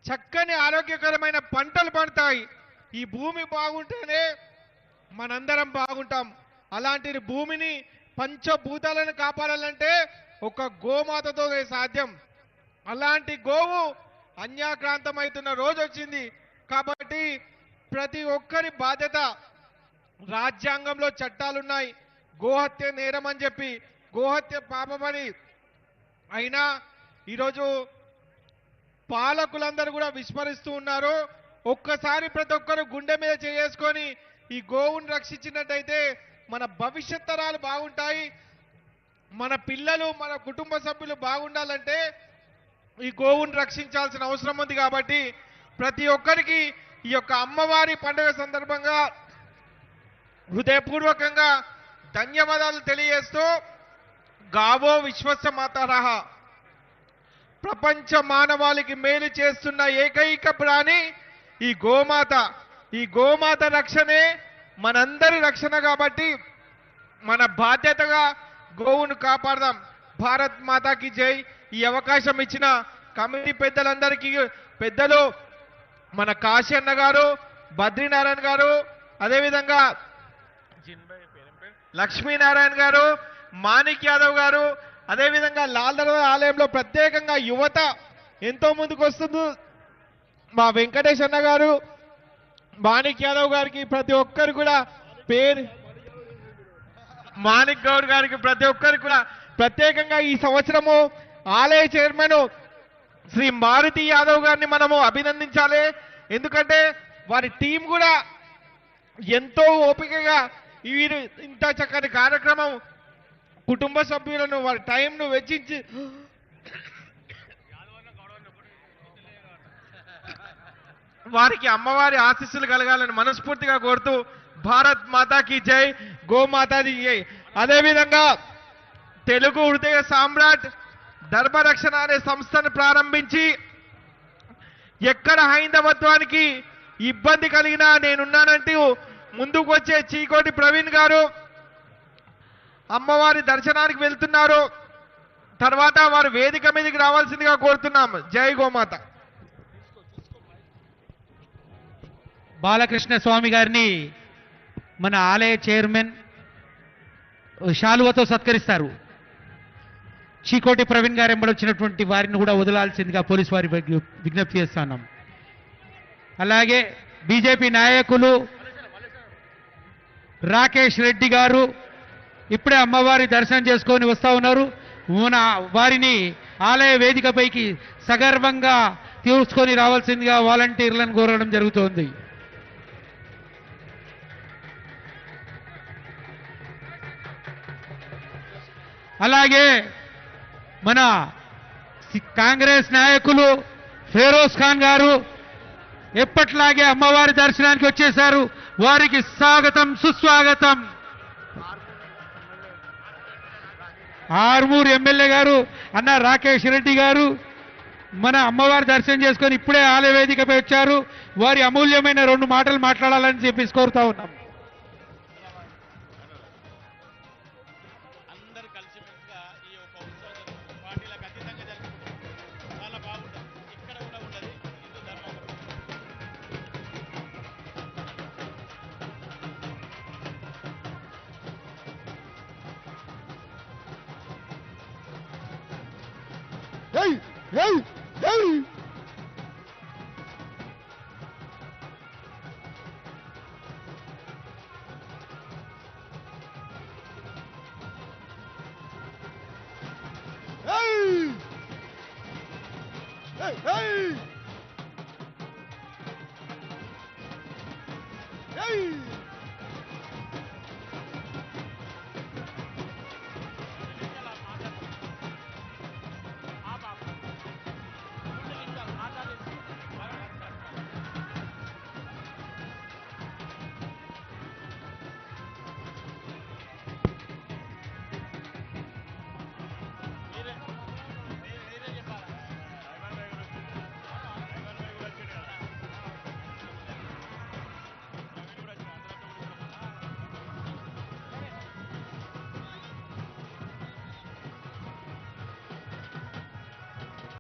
చక్కని ఆరోగ్యకరమైన పంటలు పండుతాయి. ఈ భూమి బాగుంటేనే మనందరం బాగుంటాం. అలాంటి భూమిని పంచభూతాలను కాపాడాలంటే ఒక గోమాతతోనే సాధ్యం. అలాంటి గోవు అన్యాక్రాంతమవుతున్న రోజు వచ్చింది. కాబట్టి ప్రతి ఒక్కరి బాధ్యత, రాజ్యాంగంలో చట్టాలున్నాయి. గోహత్య నేరం అని చెప్పి, గోహత్య పాపమని. అయినా ఈరోజు పాలకులందరూ కూడా విస్మరిస్తూ ఉన్నారు. ఒక్కసారి ప్రతి ఒక్కరు గుండె మీద చేసుకొని ఈ గోవును రక్షించినట్టయితే మన భవిష్యత్ తరాలు బాగుంటాయి. మన పిల్లలు, మన కుటుంబ సభ్యులు బాగుండాలంటే ఈ గోవును రక్షించాల్సిన అవసరం ఉంది. కాబట్టి ప్రతి ఒక్కరికి ఈ యొక్క అమ్మవారి పండుగ సందర్భంగా హృదయపూర్వకంగా ధన్యవాదాలు తెలియజేస్తూ, గావో విశ్వస్య మాతారః, ప్రపంచ మానవాళికి మేలు చేస్తున్న ఏకైక ప్రాణి ఈ గోమాత. ఈ గోమాత రక్షణే మనందరి రక్షణ. కాబట్టి మన బాధ్యతగా గోవును కాపాడదాం. భారత్ మాతాకి జై. ఈ అవకాశం ఇచ్చిన కమిటీ పెద్దలందరికీ, పెద్దలు మన కాశీ అన్న గారు, బద్రీనారాయణ గారు, అదేవిధంగా లక్ష్మీనారాయణ గారు, మాణిక్ యాదవ్ గారు, అదేవిధంగా లాల్ దర్వాజా ఆలయంలో ప్రత్యేకంగా యువత ఎంతో ముందుకు వస్తుంది. మా వెంకటేష్ అన్న గారు, మాణిక్ యాదవ్ గారికి ప్రతి ఒక్కరు కూడా పేరు, మాణిక్ గౌడ్ గారికి ప్రతి ఒక్కరికి కూడా ప్రత్యేకంగా ఈ సంవత్సరము ఆలయ చైర్మన్ శ్రీ మారుతి యాదవ్ గారిని మనము అభినందించాలి. ఎందుకంటే వారి టీం కూడా ఎంతో ఓపికగా వీరు ఇంత చక్కని కార్యక్రమం, కుటుంబ సభ్యులను వారి టైంను వెచ్చించి వారికి అమ్మవారి ఆశీస్సులు కలగాలని మనస్ఫూర్తిగా కోరుతూ, భారత్ మాతాకి జై, గోమాతాకి జై. అదేవిధంగా తెలుగు హృదయ సామ్రాట్ ధర్మరక్షణ అనే సంస్థను ప్రారంభించి ఎక్కడ హైందవత్వానికి ఇబ్బంది కలిగినా నేనున్నానంటూ ముందుకు వచ్చే చీకోటి ప్రవీణ్ గారు అమ్మవారి దర్శనానికి వెళ్తున్నారు. తర్వాత వారు వేదిక మీదకి రావాల్సిందిగా కోరుతున్నాం. జై గోమాత. బాలకృష్ణ స్వామి గారిని మన ఆలయ చైర్మన్ శాలువతో సత్కరిస్తారు. చీకోటి ప్రవీణ్ గారు ఎంబడొచ్చినటువంటి వారిని కూడా వదలాల్సిందిగా పోలీసు వారి విజ్ఞప్తి చేస్తున్నాం. అలాగే బీజేపీ నాయకులు రాకేష్ రెడ్డి గారు ఇప్పుడే అమ్మవారి దర్శనం చేసుకొని వస్తూ ఉన్నారు. మన వారిని ఆలయ వేదికపైకి సగర్వంగా తీసుకొని రావాల్సిందిగా వాలంటీర్లను కోరడం జరుగుతోంది. అలాగే మన కాంగ్రెస్ నాయకులు ఫెరోజ్ ఖాన్ గారు ఎప్పట్లాగే అమ్మవారి దర్శనానికి వచ్చేశారు. వారికి స్వాగతం, సుస్వాగతం. ఆర్మూర్ ఎమ్మెల్యే గారు అన్న రాకేష్ రెడ్డి గారు మన అమ్మవారి దర్శనం చేసుకొని ఇప్పుడే ఆలయ వేదికపై వచ్చారు. వారి అమూల్యమైన 2 మాటలు మాట్లాడాలని చెప్పి కోరుతా ఉన్నాం. Hey! Hey! Hey! Hey! Hey! Hey!